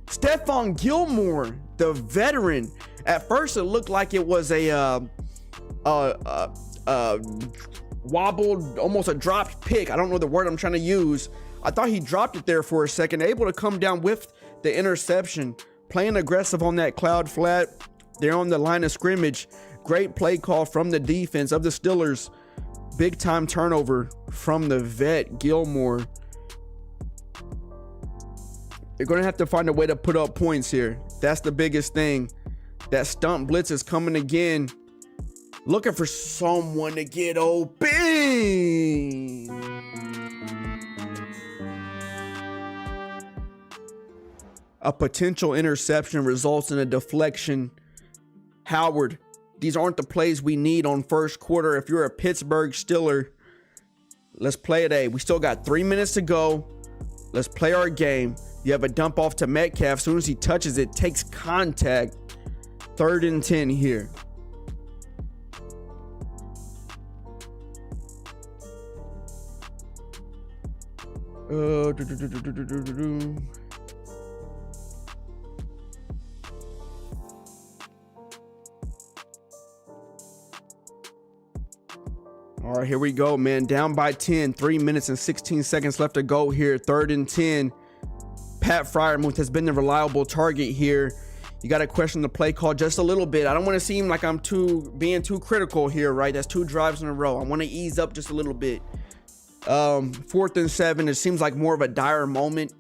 S1: Stephon Gilmore, the veteran. At first, it looked like it was a wobbled, almost a dropped pick. I don't know the word I'm trying to use. I thought he dropped it there for a second. Able to come down with the interception. Playing aggressive on that cloud flat. They're on the line of scrimmage. Great play call from the defense of the Steelers. Big time turnover from the vet, Gilmore. They're going to have to find a way to put up points here. That's the biggest thing. That stunt blitz is coming again. Looking for someone to get open. A potential interception results in a deflection. Howard, these aren't the plays we need on first quarter. If you're a Pittsburgh Steeler, let's play it. We still got 3 minutes to go. Let's play our game. You have a dump off to Metcalf. As soon as he touches it, takes contact. 3rd and 10 here. All right, here we go, man. Down by 10, 3 minutes and 16 seconds left to go here. 3rd and 10. Pat Freiermuth has been the reliable target here. You got to question the play call just a little bit. I don't want to seem like I'm being too critical here, right? That's 2 drives in a row. I want to ease up just a little bit. 4th and 7. It seems like more of a dire moment.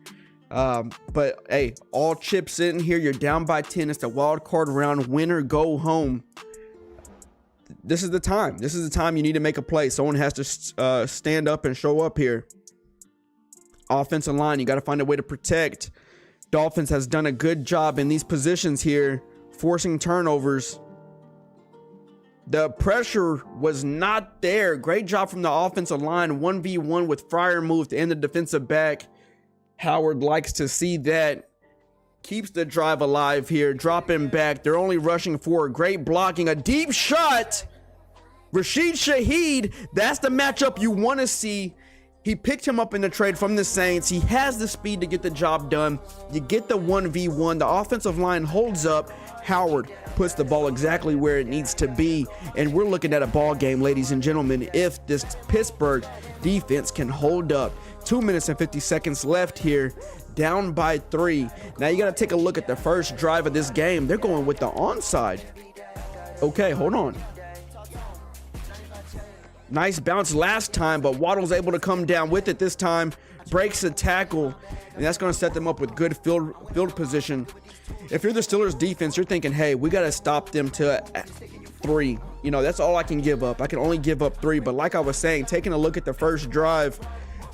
S1: But hey, all chips in here. You're down by 10. It's the wild card round. Winner go home. This is the time. This is the time you need to make a play. Someone has to stand up and show up here. Offensive line, you got to find a way to protect. Dolphins has done a good job in these positions here, forcing turnovers. The pressure was not there. Great job from the offensive line. 1v1 with Freiermuth and the defensive back. Howard likes to see that. Keeps the drive alive here. Dropping back. They're only rushing forward. Great blocking. A deep shot. Rashid Shaheed. That's the matchup you want to see. He picked him up in the trade from the Saints. He has the speed to get the job done. You get the 1v1. The offensive line holds up. Howard puts the ball exactly where it needs to be. And we're looking at a ball game, ladies and gentlemen, if this Pittsburgh defense can hold up. 2 minutes and 50 seconds left here. Down by 3. Now you got to take a look at the first drive of this game. They're going with the onside. Okay, hold on. Nice bounce last time, but Waddle's able to come down with it this time, breaks a tackle, and that's going to set them up with good field position. If you're the Steelers defense, you're thinking, hey, we got to stop them to 3. You know, that's all I can give up. I can only give up 3. But like I was saying, taking a look at the first drive,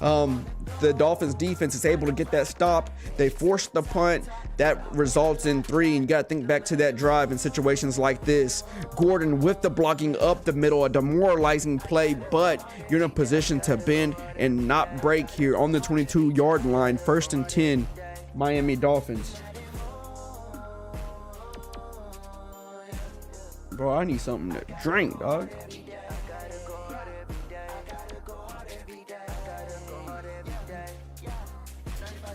S1: the Dolphins defense is able to get that stop. They force the punt. That results in 3. And you got to think back to that drive in situations like this. Gordon with the blocking up the middle, a demoralizing play, but you're in a position to bend and not break here on the 22-yard line. 1st and 10, Miami Dolphins. Bro, I need something to drink, dog.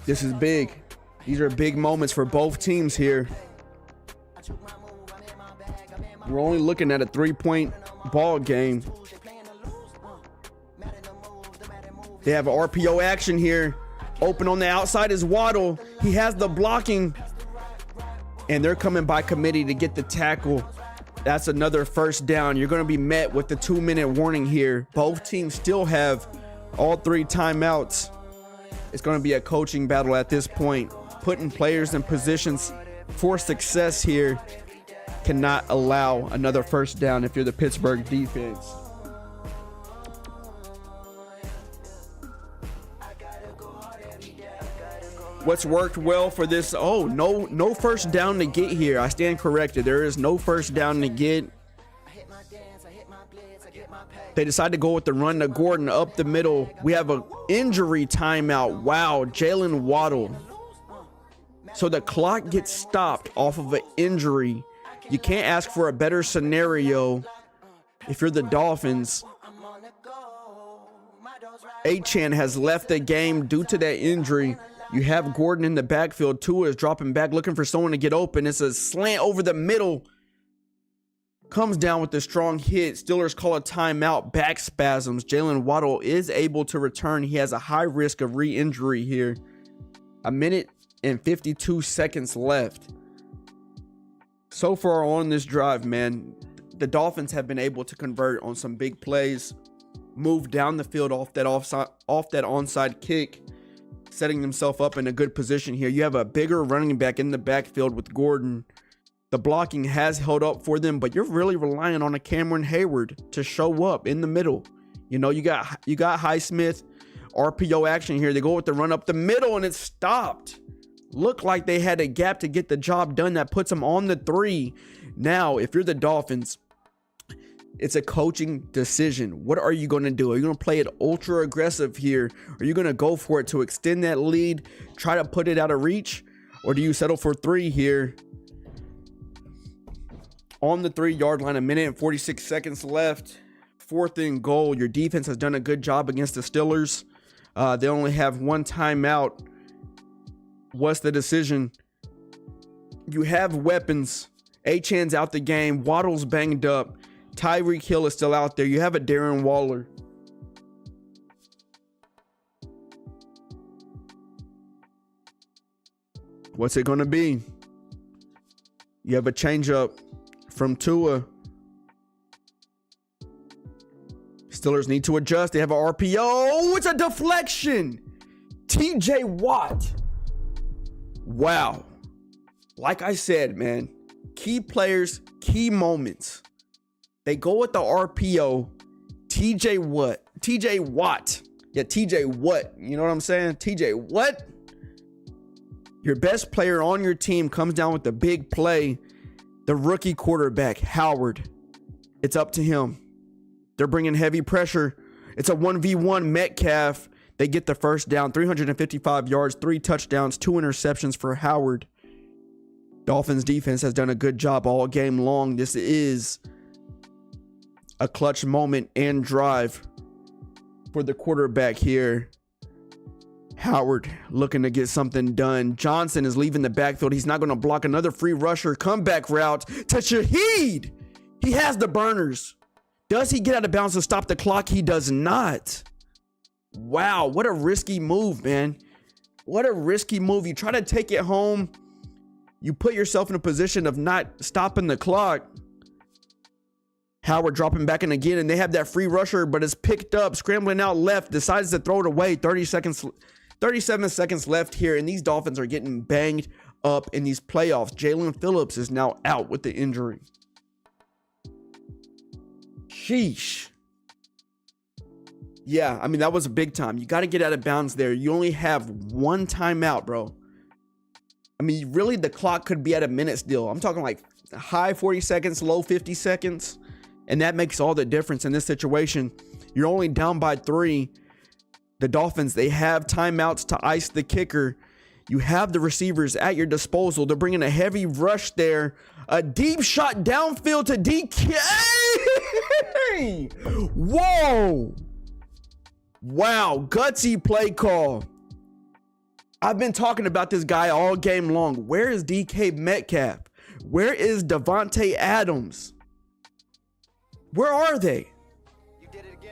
S1: This is big. These are big moments for both teams here. We're only looking at a 3-point ball game. They have RPO action here. Open on the outside is Waddle. He has the blocking. And they're coming by committee to get the tackle. That's another 1st down. You're going to be met with the 2-minute warning here. Both teams still have all 3 timeouts. It's going to be a coaching battle at this point. Putting players in positions for success here. Cannot allow another 1st down if you're the Pittsburgh defense. What's worked well for this? Oh, no 1st down to get here. I stand corrected. There is no 1st down to get. They decide to go with the run to Gordon up the middle. We have an injury timeout. Wow, Jalen Waddle. So the clock gets stopped off of an injury. You can't ask for a better scenario if you're the Dolphins. Achane has left the game due to that injury. You have Gordon in the backfield. Tua is dropping back, looking for someone to get open. It's a slant over the middle. Comes down with a strong hit. Steelers call a timeout. Back spasms. Jalen Waddle is able to return. He has a high risk of re-injury here. 1 minute and 52 seconds left. So far on this drive, man, the Dolphins have been able to convert on some big plays. Move down the field off that onside kick. Setting themselves up in a good position here. You have a bigger running back in the backfield with Gordon. The blocking has held up for them, but you're really relying on a Cameron Hayward to show up in the middle. You know, you got Highsmith, RPO action here. They go with the run up the middle and it stopped. Looked like they had a gap to get the job done. That puts them on the 3. Now, if you're the Dolphins, it's a coaching decision. What are you going to do? Are you going to play it ultra aggressive here? Are you going to go for it to extend that lead, try to put it out of reach? Or do you settle for 3 here? On the 3-yard line, 1 minute and 46 seconds left. 4th and goal. Your defense has done a good job against the Steelers. They only have 1 timeout. What's the decision? You have weapons. Achane's out the game. Waddle's banged up. Tyreek Hill is still out there. You have a Darren Waller. What's it going to be? You have a changeup from Tua. Steelers need to adjust. They have an RPO. Oh, it's a deflection. TJ Watt. Wow. Like I said, man, key players, key moments. They go with the RPO. TJ Watt. Yeah, TJ Watt. You know what I'm saying? TJ Watt. Your best player on your team comes down with the big play. The rookie quarterback, Howard. It's up to him. They're bringing heavy pressure. It's a 1v1 Metcalf. They get the 1st down. 355 yards, 3 touchdowns, 2 interceptions for Howard. Dolphins defense has done a good job all game long. This is a clutch moment and drive for the quarterback here. Howard looking to get something done. Johnson is leaving the backfield. He's not going to block another free rusher. Comeback route to Shaheed. He has the burners. Does he get out of bounds to stop the clock? He does not. Wow, what a risky move, man. What a risky move. You try to take it home. You put yourself in a position of not stopping the clock. Howard dropping back in again, and they have that free rusher, but it's picked up, scrambling out left, decides to throw it away. 37 seconds left here, and these Dolphins are getting banged up in these playoffs. Jalen Phillips is now out with the injury. Sheesh. Yeah, I mean, that was a big time. You got to get out of bounds there. You only have one timeout, bro. I mean, really, the clock could be at a minute still. I'm talking like high 40 seconds, low 50 seconds. And that makes all the difference in this situation. You're only down by 3. The Dolphins, they have timeouts to ice the kicker. You have the receivers at your disposal. They're bringing a heavy rush there. A deep shot downfield to DK. Whoa. Wow, gutsy play call. I've been talking about this guy all game long. Where is DK Metcalf? Where is Devontae Adams? Where are they?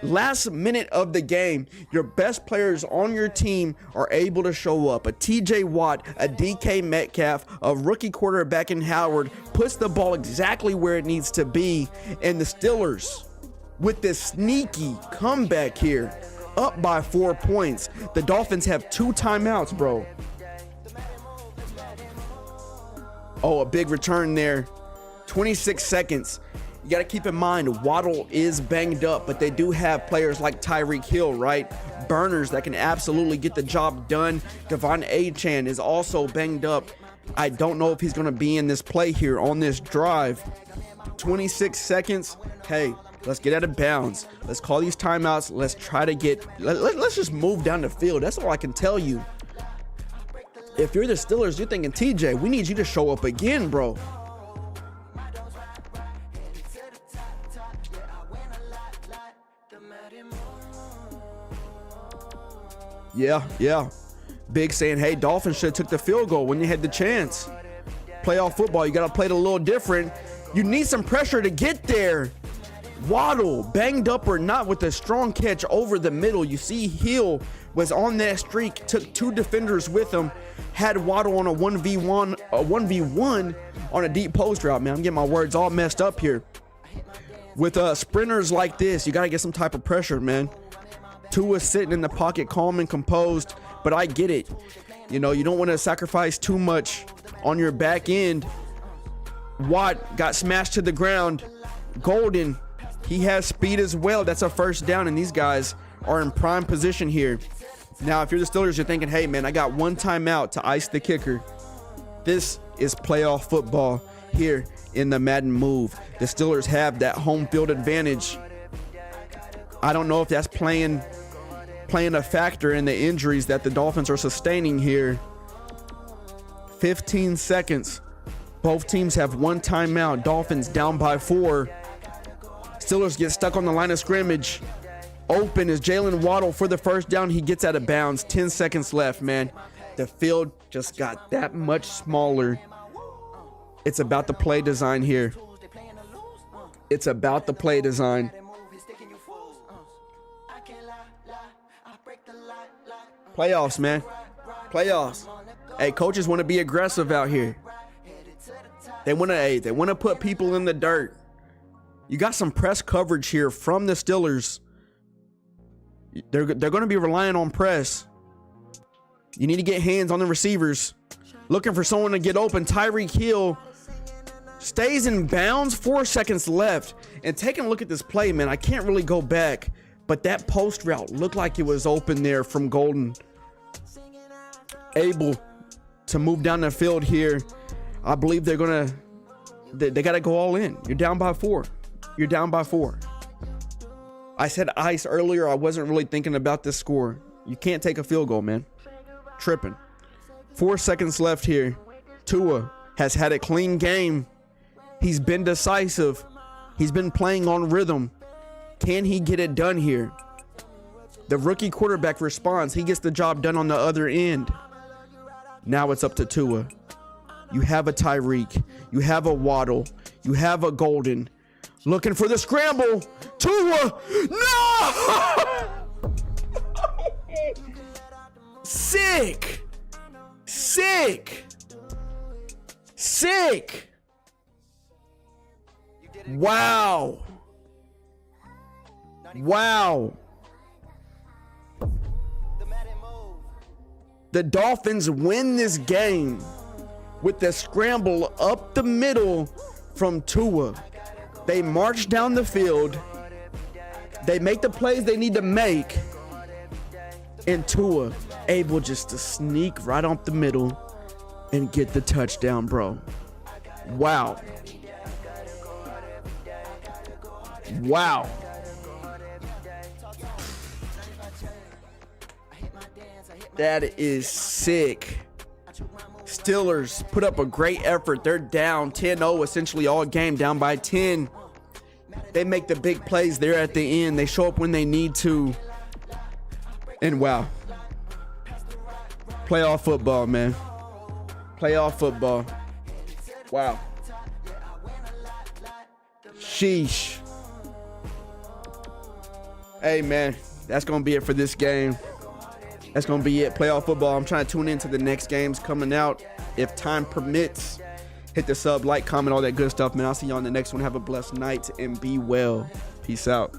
S1: Last minute of the game, your best players on your team are able to show up. A TJ Watt, a DK Metcalf, a rookie quarterback in Howard puts the ball exactly where it needs to be. And the Steelers, with this sneaky comeback here, up by 4 points. The Dolphins have 2 timeouts, bro. Oh, a big return there. 26 seconds. You got to keep in mind, Waddle is banged up, but they do have players like Tyreek Hill, right? Burners that can absolutely get the job done. Devon Achane is also banged up. I don't know if he's going to be in this play here on this drive. 26 seconds. Hey, let's get out of bounds. Let's call these timeouts. Let's try to get, let's just move down the field. That's all I can tell you. If you're the Steelers, you're thinking, TJ, we need you to show up again, bro. Yeah. Big saying, hey, Dolphins should have took the field goal when you had the chance. Playoff football, you got to play it a little different. You need some pressure to get there. Waddle, banged up or not, with a strong catch over the middle. You see Hill was on that streak, took 2 defenders with him, had Waddle on a 1v1 on a deep post route. Man, I'm getting my words all messed up here. With sprinters like this, you got to get some type of pressure, man. Tua sitting in the pocket, calm and composed, but I get it. You know, you don't want to sacrifice too much on your back end. Watt got smashed to the ground. Golden, he has speed as well. That's a first down, and these guys are in prime position here. Now, if you're the Steelers, you're thinking, hey, man, I got 1 timeout to ice the kicker. This is playoff football here in the Madden move. The Steelers have that home field advantage. I don't know if that's playing a factor in the injuries that the Dolphins are sustaining here. 15 seconds. Both teams have 1 timeout. Dolphins down by 4. Steelers get stuck on the line of scrimmage. Open is Jalen Waddle for the first down. He gets out of bounds. 10 seconds left, man. The field just got that much smaller. It's about the play design here. It's about the play design. Playoffs, man. Playoffs. Hey, coaches want to be aggressive out here. They want to put people in the dirt. You got some press coverage here from the Steelers. They're going to be relying on press. You need to get hands on the receivers. Looking for someone to get open. Tyreek Hill stays in bounds. 4 seconds left. And taking a look at this play, man, I can't really go back. But that post route looked like it was open there from Golden. Able to move down the field here. I believe they got to go all in. You're down by 4. You're down by 4. I said ice earlier. I wasn't really thinking about this score. You can't take a field goal, man. Tripping. 4 seconds left here. Tua has had a clean game. He's been decisive. He's been playing on rhythm. Can he get it done here? The rookie quarterback responds. He gets the job done on the other end. Now it's up to Tua. You have a Tyreek. You have a Waddle. You have a Golden. Looking for the scramble. Tua. No! Sick. Wow. Wow. The Dolphins win this game with the scramble up the middle from Tua. They march down the field. They make the plays they need to make. And Tua able just to sneak right off the middle and get the touchdown, bro. Wow. Wow. That is sick. Steelers put up a great effort. They're down 10-0 essentially all game, down by 10. They make the big plays there at the end. They show up when they need to. And wow. Playoff football, man. Playoff football. Wow. Sheesh. Hey, man. That's going to be it for this game. That's going to be it. Playoff football. I'm trying to tune into the next games coming out. If time permits, hit the sub, like, comment, all that good stuff, man. I'll see you on the next one. Have a blessed night and be well. Peace out.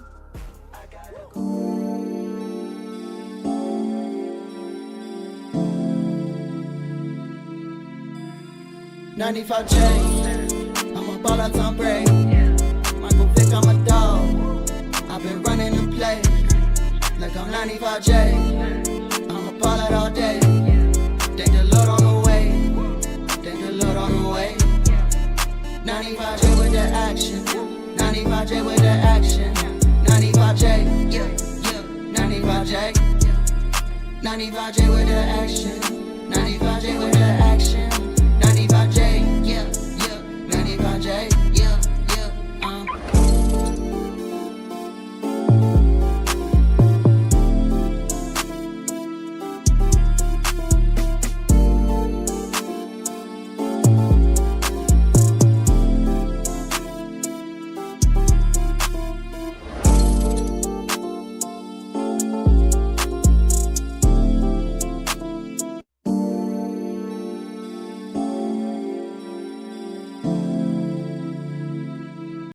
S2: '95 J, I'm a ball out Tom Brady. Michael Vick, I'm a dog. I've been running the play like I'm 95 J. I'm a ball out all day. Thank the Lord on the way. Thank the Lord on the way. 95 J with the action. 95 J with the action. 95 J, yeah, 95 J. 95 J with the action. 95 J with the action.